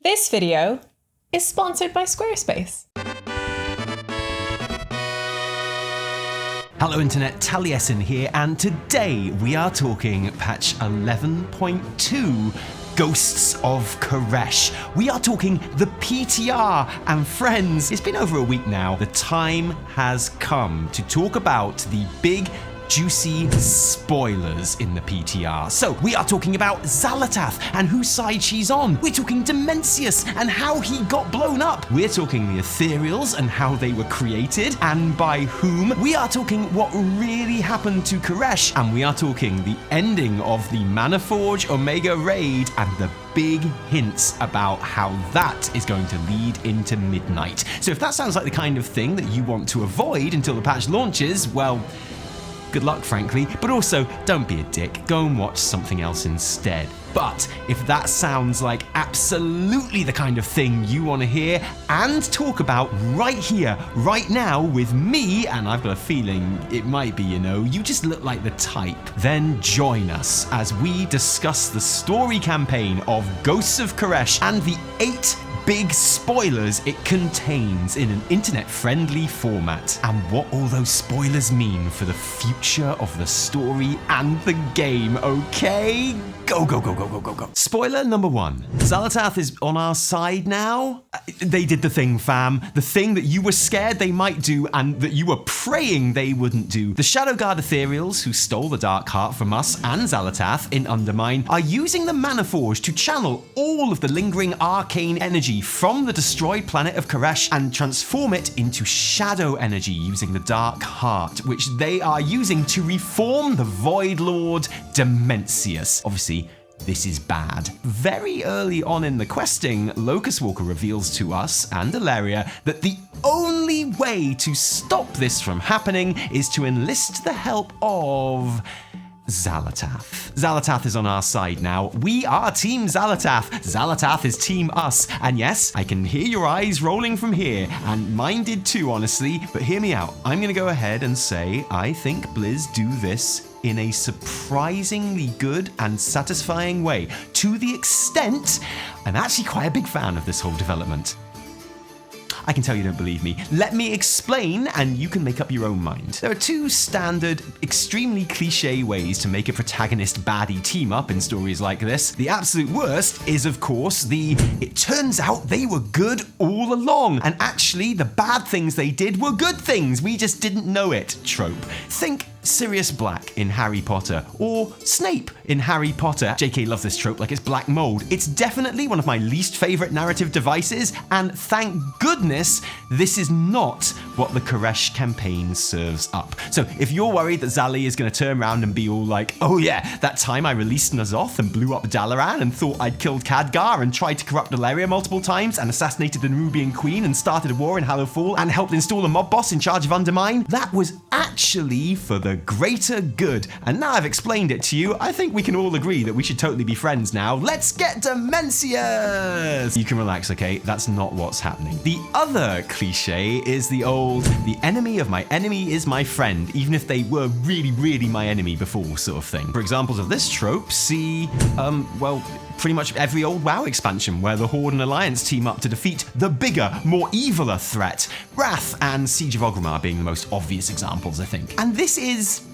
This video is sponsored by Squarespace. Hello Internet, Taliesin here, and today we are talking patch 11.2, Ghosts of K'aresh. We are talking the PTR, and friends, it's been over a week now. The time has come to talk about the big juicy spoilers in the PTR. So we are talking about Xal'atath and whose side she's on. We're talking Dimensius and how he got blown up. We're talking the Ethereals and how they were created and by whom. We are talking what really happened to K'aresh, and we are talking the ending of the Manaforge Omega raid and the big hints about how that is going to lead into midnight. So if that sounds like the kind of thing that you want to avoid until the patch launches, well, good luck, frankly, but also don't be a dick. Go and watch something else instead. But if that sounds like absolutely the kind of thing you want to hear and talk about right here, right now with me, and I've got a feeling it might be, you just look like the type, then join us as we discuss the story campaign of Ghosts of K'aresh and the 8 big spoilers it contains in an internet-friendly format, and what all those spoilers mean for the future of the story and the game, okay? Go, go, go, go, go, go, go. Spoiler number 1. Xal'atath is on our side now. They did the thing, fam. The thing that you were scared they might do and that you were praying they wouldn't do. The Shadow Guard Ethereals, who stole the Dark Heart from us and Xal'atath in Undermine, are using the Manaforge to channel all of the lingering arcane energy from the destroyed planet of K'aresh and transform it into shadow energy using the Dark Heart, which they are using to reform the Void Lord Dimensius. Obviously, this is bad. Very early on in the questing, Locus Walker reveals to us and Ilaria that the only way to stop this from happening is to enlist the help of Xal'atath. Xal'atath is on our side now. We are Team Xal'atath. Xal'atath is Team us. And yes, I can hear your eyes rolling from here, and mine did too, honestly. But hear me out. I'm gonna go ahead and say I think Blizz do this in a surprisingly good and satisfying way, to the extent I'm actually quite a big fan of this whole development. I can tell you don't believe me. Let me explain, and you can make up your own mind. There are 2 standard, extremely cliche ways to make a protagonist baddie team up in stories like this. The absolute worst is, of course, it turns out they were good all along, and actually the bad things they did were good things, we just didn't know it trope. Think Sirius Black in Harry Potter, or Snape in Harry Potter. JK loves this trope like it's black mold. It's definitely one of my least favorite narrative devices, and thank goodness this is not what the K'aresh campaign serves up. So if you're worried that Xali is going to turn around and be all like, oh yeah, that time I released N'Zoth and blew up Dalaran and thought I'd killed Khadgar and tried to corrupt Ilaria multiple times and assassinated the Nubian Queen and started a war in Hallowfall and helped install a mob boss in charge of Undermine, that was actually for the greater good. And now I've explained it to you, I think we can all agree that we should totally be friends now. Let's get Dimensius! You can relax, okay? That's not what's happening. The other cliche is the enemy of my enemy is my friend, even if they were really, really my enemy before sort of thing. For examples of this trope, see, pretty much every old WoW expansion where the Horde and Alliance team up to defeat the bigger, more eviler threat. Wrath and Siege of Orgrimmar being the most obvious examples, I think. And this is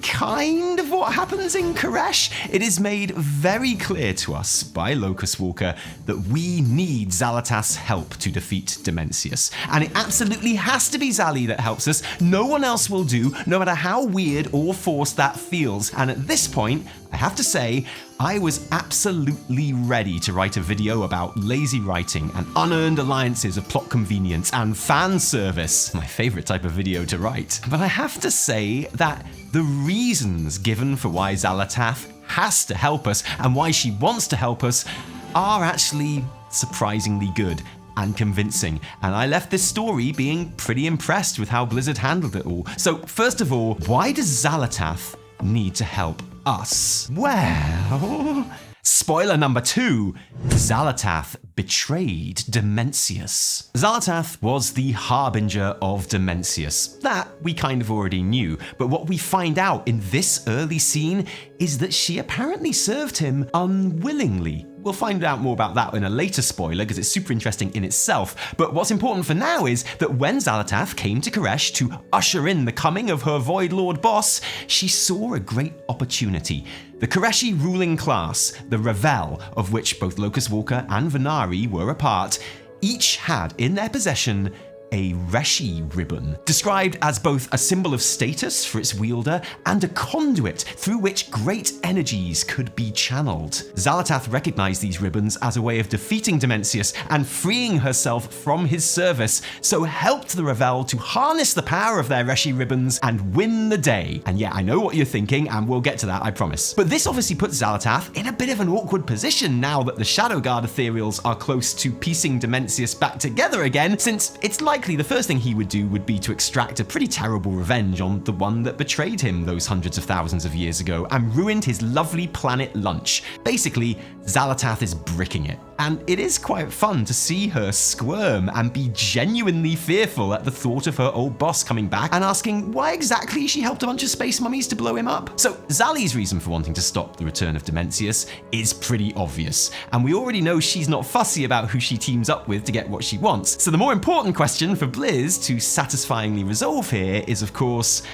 kind of what happens in K'aresh. It is made very clear to us by Locus Walker that we need Xal'atath's help to defeat Dimensius. And it absolutely has to be Xali that helps us. No one else will do, no matter how weird or forced that feels. And at this point, I have to say, I was absolutely ready to write a video about lazy writing and unearned alliances of plot convenience and fan service. My favorite type of video to write. But I have to say that the reasons given for why Xal'atath has to help us and why she wants to help us are actually surprisingly good and convincing, and I left this story being pretty impressed with how Blizzard handled it all. So first of all, why does Xal'atath need to help us? Well, spoiler number 2, Xal'atath betrayed Dimensius. Xal'atath was the harbinger of Dimensius. That we kind of already knew, but what we find out in this early scene is that she apparently served him unwillingly. we'll find out more about that in a later spoiler because it's super interesting in itself. But what's important for now is that when Xal'atath came to K'aresh to usher in the coming of her Void Lord boss, she saw a great opportunity. The K'areshi ruling class, the Revel, of which both Locus Walker and Venari were a part, each had in their possession a Reshi ribbon, described as both a symbol of status for its wielder and a conduit through which great energies could be channeled. Xal'atath recognized these ribbons as a way of defeating Dimensius and freeing herself from his service, so helped the Revel to harness the power of their Reshi ribbons and win the day. And yeah, I know what you're thinking, and we'll get to that, I promise. But this obviously puts Xal'atath in a bit of an awkward position now that the Shadow Guard Ethereals are close to piecing Dimensius back together again, since it's likely the first thing he would do would be to extract a pretty terrible revenge on the one that betrayed him those hundreds of thousands of years ago and ruined his lovely planet lunch. Basically, Xal'atath is bricking it. And it is quite fun to see her squirm and be genuinely fearful at the thought of her old boss coming back and asking why exactly she helped a bunch of space mummies to blow him up. So Xali's reason for wanting to stop the return of Dimensius is pretty obvious, and we already know she's not fussy about who she teams up with to get what she wants. So the more important question for Blizz to satisfyingly resolve here is, of course,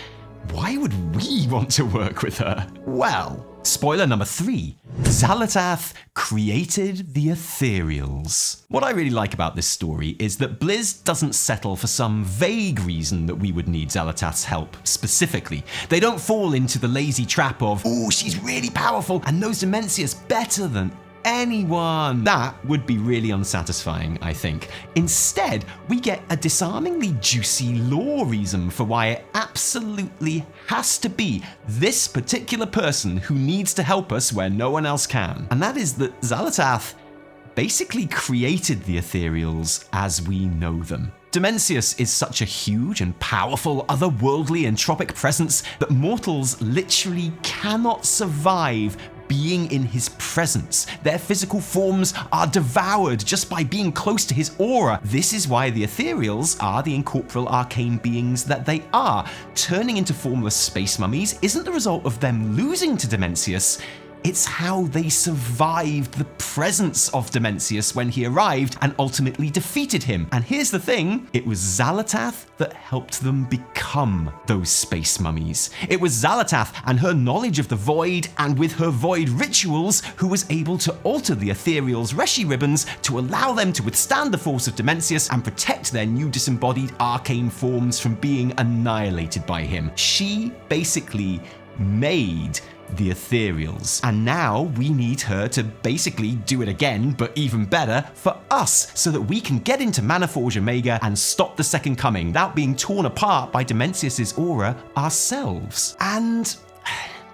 why would we want to work with her? Well, spoiler number 3, Xal'atath created the Ethereals. What I really like about this story is that Blizz doesn't settle for some vague reason that we would need Xal'atath's help specifically. They don't fall into the lazy trap of, oh, she's really powerful and knows Dimensius better than anyone. That would be really unsatisfying, I think. Instead, we get a disarmingly juicy lore reason for why it absolutely has to be this particular person who needs to help us where no one else can. And that is that Xal'atath basically created the Ethereals as we know them. Dimensius is such a huge and powerful otherworldly entropic presence that mortals literally cannot survive being in his presence. Their physical forms are devoured just by being close to his aura. This is why the Ethereals are the incorporeal arcane beings that they are. Turning into formless space mummies isn't the result of them losing to Dimensius. It's how they survived the presence of Dimensius when he arrived and ultimately defeated him. And here's the thing, it was Xal'atath that helped them become those space mummies. It was Xal'atath and her knowledge of the Void and with her Void rituals who was able to alter the Ethereals' Reshi ribbons to allow them to withstand the force of Dimensius and protect their new disembodied arcane forms from being annihilated by him. She basically made the Ethereals. And now we need her to basically do it again, but even better, for us, so that we can get into Manaforge Omega and stop the Second Coming without being torn apart by Dimensius's aura ourselves. And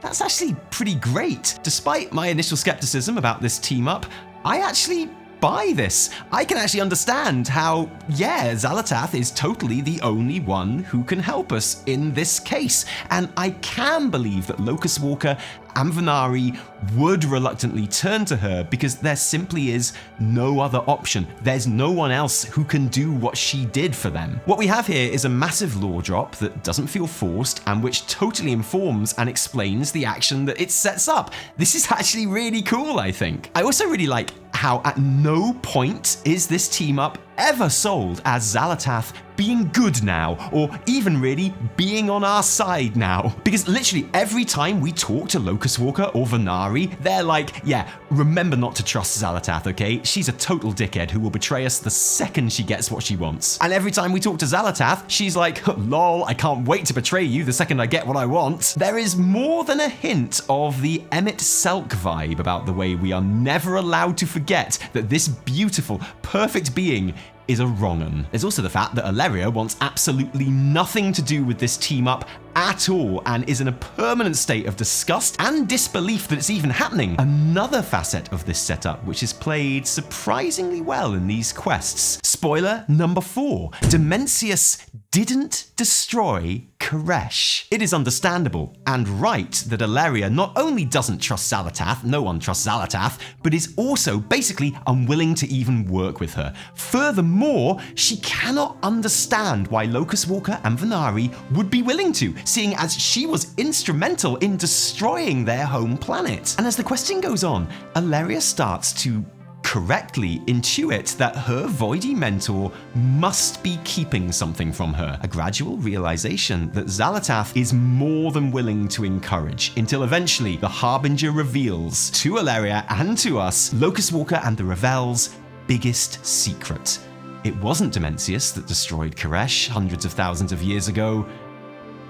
that's actually pretty great. Despite my initial skepticism about this team up, I actually buy this. I can actually understand how, yeah, Xal'atath is totally the only one who can help us in this case. And I can believe that Locus Walker and Venari would reluctantly turn to her because there simply is no other option. There's no one else who can do what she did for them. What we have here is a massive lore drop that doesn't feel forced and which totally informs and explains the action that it sets up. This is actually really cool, I think. I also really like how at no point is this team up ever sold as Xal'atath being good now, or even really being on our side now. Because literally every time we talk to Locus Walker or Venari, they're like, yeah, remember not to trust Xal'atath, okay? She's a total dickhead who will betray us the second she gets what she wants. And every time we talk to Xal'atath, she's like, lol, I can't wait to betray you the second I get what I want. There is more than a hint of the Emmett Selk vibe about the way we are never allowed to forget that this beautiful, perfect being is a wrong-un. There's also the fact that Alleria wants absolutely nothing to do with this team up at all and is in a permanent state of disgust and disbelief that it's even happening. Another facet of this setup which is played surprisingly well in these quests. Spoiler number 4, Dimensius didn't destroy K'aresh. It is understandable and right that Alleria not only doesn't trust Xal'atath, no one trusts Xal'atath, but is also basically unwilling to even work with her. Furthermore, she cannot understand why Locus Walker and Venari would be willing to. seeing as she was instrumental in destroying their home planet. And as the question goes on, Alleria starts to correctly intuit that her voidy mentor must be keeping something from her. A gradual realization that Xal'atath is more than willing to encourage, until eventually the Harbinger reveals to Alleria and to us Locus Walker and the Revel's biggest secret. It wasn't Dimensius that destroyed K'aresh hundreds of thousands of years ago.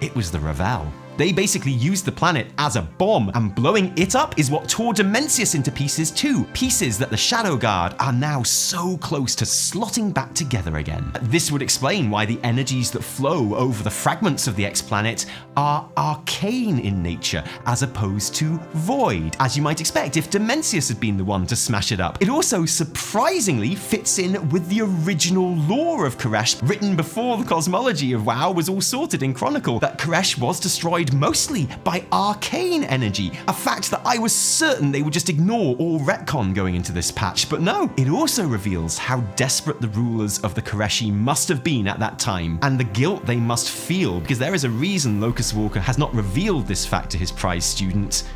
It was the Revel. They basically used the planet as a bomb, and blowing it up is what tore Dimensius into pieces too. Pieces that the Shadow Guard are now so close to slotting back together again. This would explain why the energies that flow over the fragments of the X-planet are arcane in nature, as opposed to void, as you might expect if Dimensius had been the one to smash it up. It also surprisingly fits in with the original lore of K'aresh, written before the cosmology of WoW was all sorted in Chronicle, that K'aresh was destroyed mostly by arcane energy, a fact that I was certain they would just ignore or retcon going into this patch, but no. It also reveals how desperate the rulers of the K'areshi must have been at that time, and the guilt they must feel, because there is a reason Locus Walker has not revealed this fact to his prize student.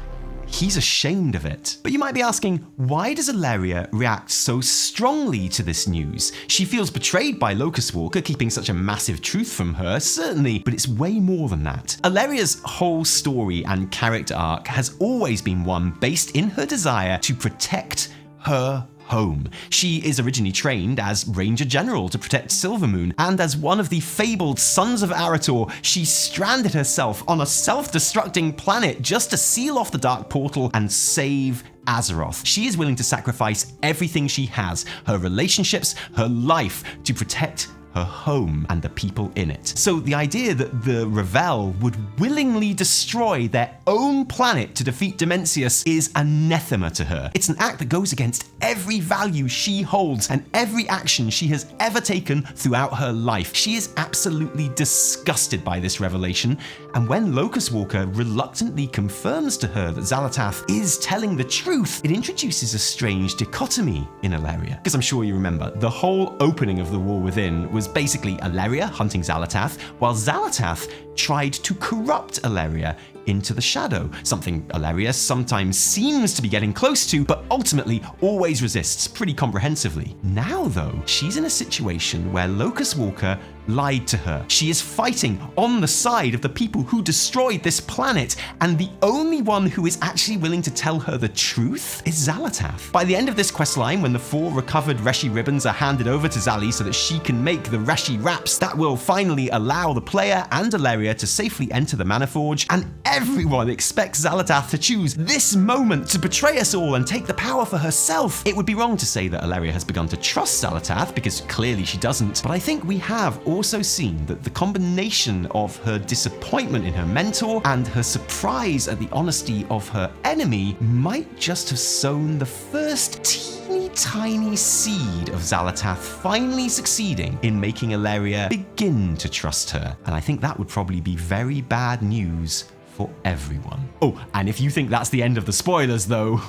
He's ashamed of it. But you might be asking, why does Alleria react so strongly to this news? She feels betrayed by Locus Walker, keeping such a massive truth from her, certainly, but it's way more than that. Alleria's whole story and character arc has always been one based in her desire to protect her home. She is originally trained as Ranger General to protect Silvermoon, and as one of the fabled Sons of Arator, she stranded herself on a self-destructing planet just to seal off the Dark Portal and save Azeroth. She is willing to sacrifice everything she has, her relationships, her life, to protect her home and the people in it. So the idea that the Revel would willingly destroy their own planet to defeat Dimensius is anathema to her. It's an act that goes against every value she holds and every action she has ever taken throughout her life. She is absolutely disgusted by this revelation, and when Locus Walker reluctantly confirms to her that Xal'atath is telling the truth, it introduces a strange dichotomy in Alleria. Because I'm sure you remember, the whole opening of The War Within was basically Alleria hunting Xal'atath, while Xal'atath tried to corrupt Alleria into the shadow, something Alleria sometimes seems to be getting close to, but ultimately always resists pretty comprehensively. Now though, she's in a situation where Locus Walker lied to her. She is fighting on the side of the people who destroyed this planet, and the only one who is actually willing to tell her the truth is Xal'atath. By the end of this questline, when the 4 recovered Reshi ribbons are handed over to Xali so that she can make the Reshi wraps that will finally allow the player and Alleria to safely enter the Maniforge, and everyone expects Xal'atath to choose this moment to betray us all and take the power for herself. It would be wrong to say that Alleria has begun to trust Xal'atath, because clearly she doesn't, but I think we have also seen that the combination of her disappointment in her mentor and her surprise at the honesty of her enemy might just have sown the first teeny tiny seed of Xal'atath finally succeeding in making Alleria begin to trust her. And I think that would probably be very bad news for everyone. Oh, and if you think that's the end of the spoilers though,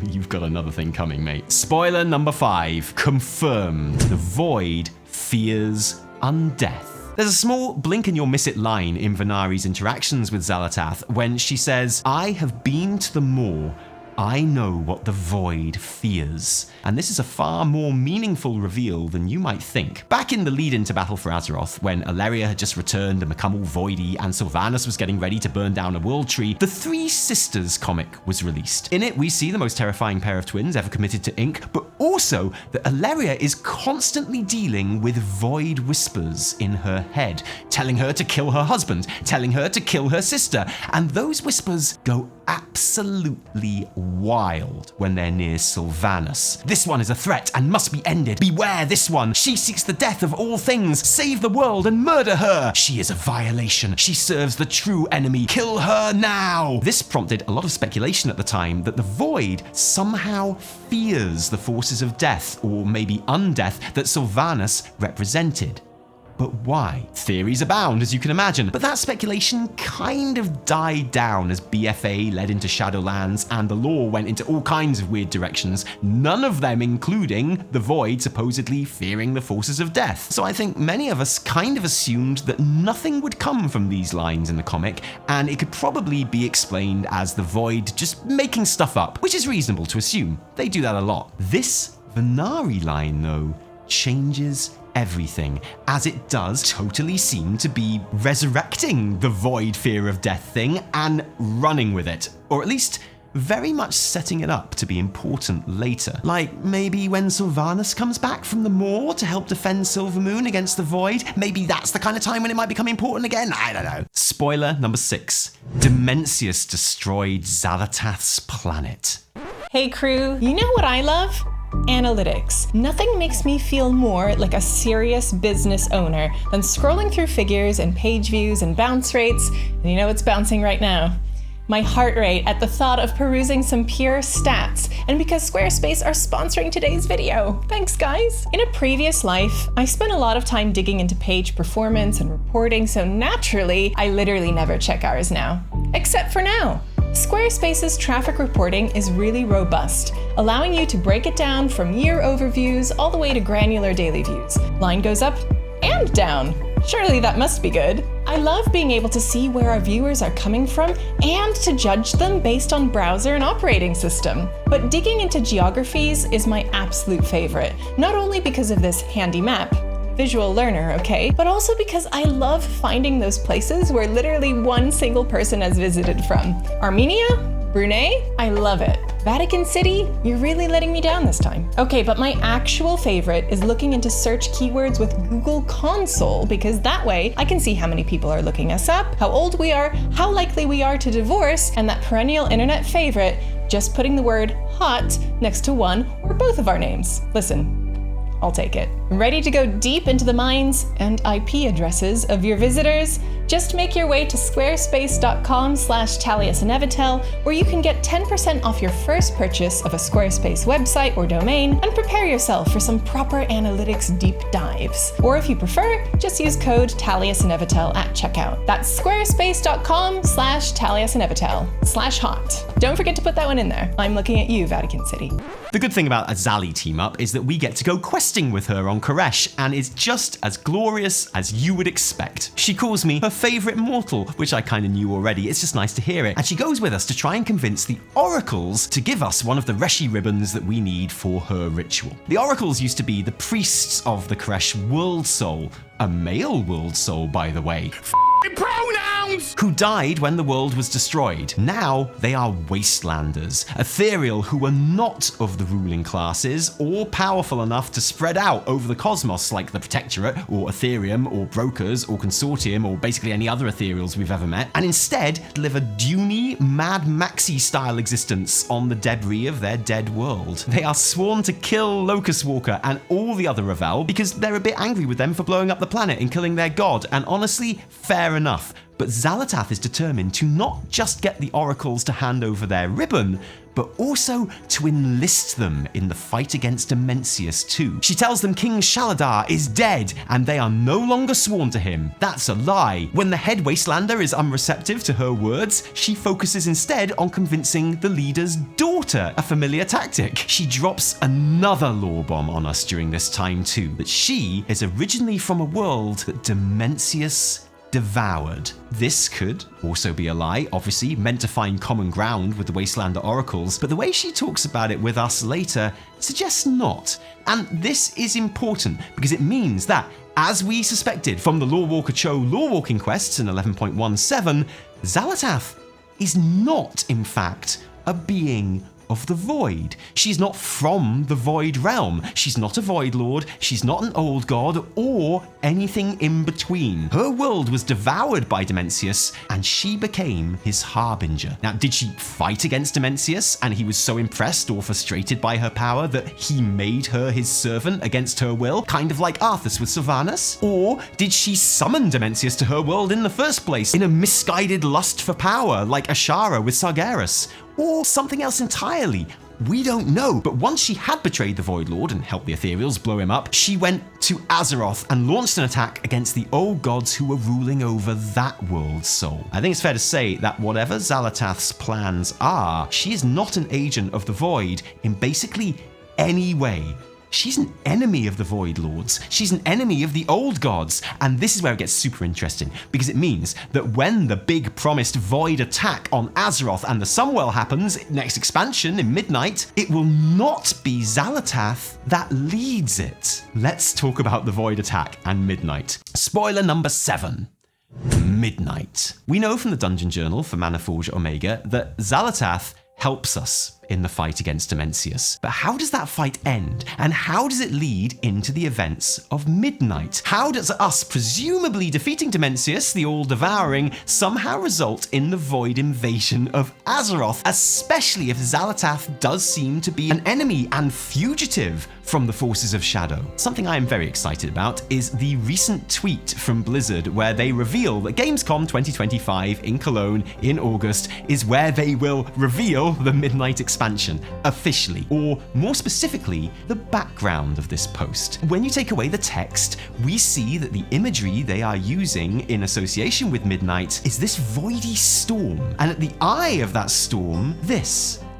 you've got another thing coming, mate. Spoiler number 5, confirmed. The Void fears undeath. There's a small blink and you'll miss it line in Venari's interactions with Xal'atath when she says, "I have been to the Maw. I know what the Void fears." And this is a far more meaningful reveal than you might think. Back in the lead-in to Battle for Azeroth, when Alleria had just returned and become all voidy and Sylvanas was getting ready to burn down a world tree, the Three Sisters comic was released. In it, we see the most terrifying pair of twins ever committed to ink, but also that Alleria is constantly dealing with void whispers in her head, telling her to kill her husband, telling her to kill her sister, and those whispers go absolutely wild when they're near Sylvanas. "This one is a threat and must be ended. Beware this one. She seeks the death of all things. Save the world and murder her. She is a violation. She serves the true enemy. Kill her now." This prompted a lot of speculation at the time that the Void somehow fears the forces of death, or maybe undeath, that Sylvanas represented. But why? Theories abound, as you can imagine, but that speculation kind of died down as BFA led into Shadowlands and the lore went into all kinds of weird directions, none of them including the Void supposedly fearing the forces of death. So I think many of us kind of assumed that nothing would come from these lines in the comic, and it could probably be explained as the Void just making stuff up, which is reasonable to assume. They do that a lot. This Venari line, though, changes everything, as it does totally seem to be resurrecting the Void fear of death thing and running with it, or at least very much setting it up to be important later. Like maybe when Sylvanas comes back from the Maw to help defend Silvermoon against the Void, maybe that's the kind of time when it might become important again, I don't know. Spoiler number 6, Dimensius destroyed Xal'atath's planet. Hey crew, you know what I love? Analytics. Nothing makes me feel more like a serious business owner than scrolling through figures and page views and bounce rates, and you know it's bouncing right now. My heart rate at the thought of perusing some pure stats, and because Squarespace are sponsoring today's video. Thanks guys! In a previous life, I spent a lot of time digging into page performance and reporting, so naturally, I literally never check ours now. Except for now. Squarespace's traffic reporting is really robust, allowing you to break it down from year overviews all the way to granular daily views. Line goes up and down. Surely that must be good. I love being able to see where our viewers are coming from and to judge them based on browser and operating system. But digging into geographies is my absolute favorite, not only because of this handy map, visual learner, okay? But also because I love finding those places where literally one single person has visited from. Armenia? Brunei? I love it. Vatican City? You're really letting me down this time. Okay, but my actual favorite is looking into search keywords with Google Console, because that way I can see how many people are looking us up, how old we are, how likely we are to divorce, and that perennial internet favorite, just putting the word hot next to one or both of our names. Listen, I'll take it. Ready to go deep into the minds and IP addresses of your visitors? Just make your way to squarespace.com/TaliusandEvitel, where you can get 10% off your first purchase of a Squarespace website or domain, and prepare yourself for some proper analytics deep dives. Or if you prefer, just use code TaliusandEvitel at checkout. That's squarespace.com/TaliusandEvitel/hot. Don't forget to put that one in there. I'm looking at you, Vatican City. The good thing about a Xali team-up is that we get to go questing with her on K'aresh, and it's just as glorious as you would expect. She calls me her favourite mortal, which I kind of knew already, it's just nice to hear it, and she goes with us to try and convince the Oracles to give us one of the Reshi ribbons that we need for her ritual. The Oracles used to be the priests of the K'aresh World Soul, a male World Soul by the way. Pronouns! Who died when the world was destroyed. Now they are wastelanders, ethereal who were not of the ruling classes or powerful enough to spread out over the cosmos like the Protectorate or Ethereum or Brokers or Consortium or basically any other ethereals we've ever met, and instead live a Dune Mad Maxi style existence on the debris of their dead world. They are sworn to kill Locus Walker and all the other Revel because they're a bit angry with them for blowing up the planet and killing their god, and honestly, fair enough. But Xal'atath is determined to not just get the Oracles to hand over their ribbon, but also to enlist them in the fight against Dimensius too. She tells them King Shaladar is dead and they are no longer sworn to him. That's a lie. When the head Wastelander is unreceptive to her words, she focuses instead on convincing the leader's daughter, a familiar tactic. She drops another lore bomb on us during this time too, that she is originally from a world that Dimensius devoured. This could also be a lie, obviously, meant to find common ground with the Wastelander Oracles, but the way she talks about it with us later suggests not. And this is important because it means that, as we suspected from the Lore Walker Cho lore walking quests in 11.17, Xal'atath is not, in fact, a being of the Void. She's not from the Void realm. She's not a Void Lord, she's not an old god, or anything in between. Her world was devoured by Dimensius, and she became his harbinger. Now, did she fight against Dimensius, and he was so impressed or frustrated by her power that he made her his servant against her will, kind of like Arthas with Sylvanas? Or did she summon Dimensius to her world in the first place, in a misguided lust for power, like Ashara with Sargeras? Or something else entirely? We don't know. But once she had betrayed the Void Lord and helped the Ethereals blow him up, she went to Azeroth and launched an attack against the old gods who were ruling over that world soul. I think it's fair to say that whatever Xal'atath's plans are, she is not an agent of the Void in basically any way. She's an enemy of the Void Lords. She's an enemy of the old gods. And this is where it gets super interesting, because it means that when the big promised Void attack on Azeroth and the Sunwell happens, next expansion in Midnight, it will not be Xal'atath that leads it. Let's talk about the Void attack and Midnight. Spoiler number 7. Midnight. We know from the Dungeon Journal for Manaforge Omega that Xal'atath helps us in the fight against Dimensius. But how does that fight end? And how does it lead into the events of Midnight? How does us presumably defeating Dimensius, the all-devouring, somehow result in the Void invasion of Azeroth, especially if Xal'atath does seem to be an enemy and fugitive from the forces of Shadow? Something I am very excited about is the recent tweet from Blizzard where they reveal that Gamescom 2025 in Cologne in August is where they will reveal the Midnight expansion officially, or more specifically, the background of this post. When you take away the text, we see that the imagery they are using in association with Midnight is this voidy storm, and at the eye of that storm,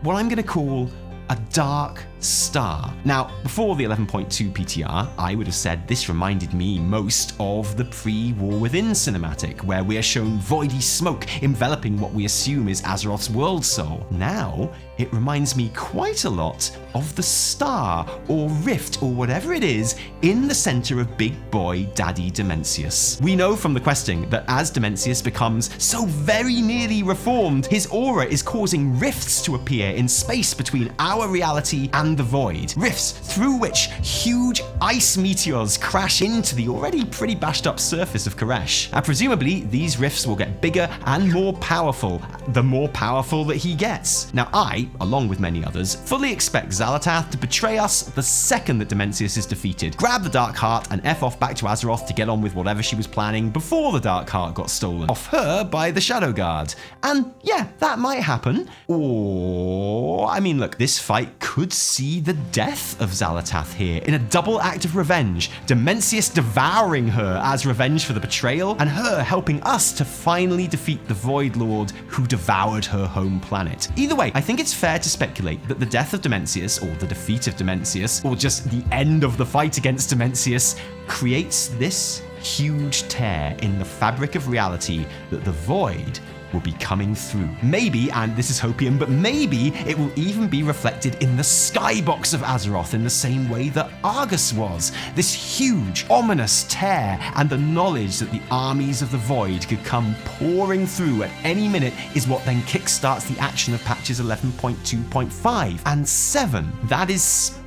what I'm going to call a dark star. Now, before the 11.2 PTR, I would have said this reminded me most of the pre-War Within cinematic, where we are shown voidy smoke enveloping what we assume is Azeroth's World Soul. Now, it reminds me quite a lot of the star or rift or whatever it is in the center of big boy Daddy Dimensius. We know from the questing that as Dimensius becomes so very nearly reformed, his aura is causing rifts to appear in space between our reality and the Void. Rifts through which huge ice meteors crash into the already pretty bashed up surface of K'aresh. And presumably, these rifts will get bigger and more powerful, the more powerful that he gets. Now I, along with many others, fully expect Xal'atath to betray us the second that Dimensius is defeated, grab the Dark Heart and F off back to Azeroth to get on with whatever she was planning before the Dark Heart got stolen off her by the Shadow Guard. And yeah, that might happen. Or, I mean, look, this fight could see the death of Xal'atath here in a double act of revenge. Dimensius devouring her as revenge for the betrayal, and her helping us to finally defeat the Void Lord who devoured her home planet. Either way, I think it's fair to speculate that the death of Dimensius, or the defeat of Dimensius, or just the end of the fight against Dimensius, creates this huge tear in the fabric of reality that the Void will be coming through. Maybe, and this is hopium, but maybe it will even be reflected in the skybox of Azeroth in the same way that Argus was. This huge, ominous tear, and the knowledge that the armies of the Void could come pouring through at any minute is what then kickstarts the action of patches 11.2.5 and 7. That is...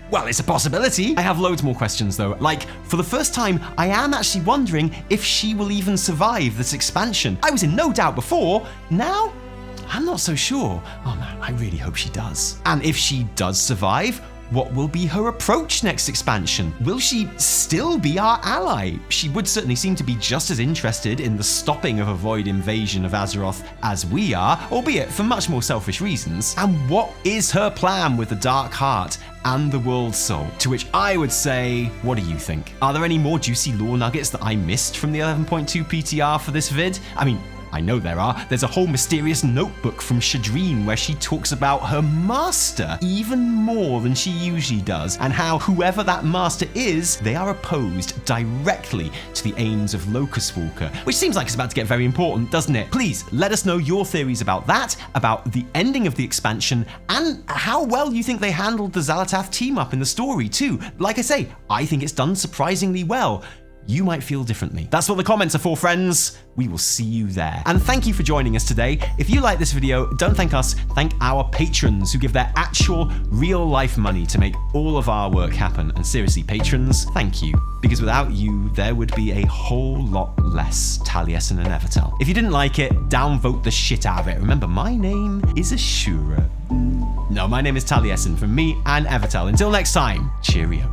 well, it's a possibility. I have loads more questions though. Like, for the first time, I am actually wondering if she will even survive this expansion. I was in no doubt before. Now, I'm not so sure. Oh man, I really hope she does. And if she does survive, what will be her approach next expansion? Will she still be our ally? She would certainly seem to be just as interested in the stopping of a Void invasion of Azeroth as we are, albeit for much more selfish reasons. And what is her plan with the Dark Heart and the World Soul? To which I would say, what do you think? Are there any more juicy lore nuggets that I missed from the 11.2 PTR for this vid? I mean, I know there are. There's a whole mysterious notebook from Shadreen where she talks about her master even more than she usually does, and how whoever that master is, they are opposed directly to the aims of Locus Walker, which seems like it's about to get very important, doesn't it? Please let us know your theories about that, about the ending of the expansion, and how well you think they handled the Xal'atath team up in the story too. Like I say, I think it's done surprisingly well. You might feel differently. That's what the comments are for, friends. We will see you there. And thank you for joining us today. If you like this video, don't thank us, thank our patrons who give their actual, real-life money to make all of our work happen. And seriously, patrons, thank you. Because without you, there would be a whole lot less Taliesin and Evertel. If you didn't like it, downvote the shit out of it. Remember, my name is Ashura. No, my name is Taliesin from me and Evertel. Until next time, cheerio.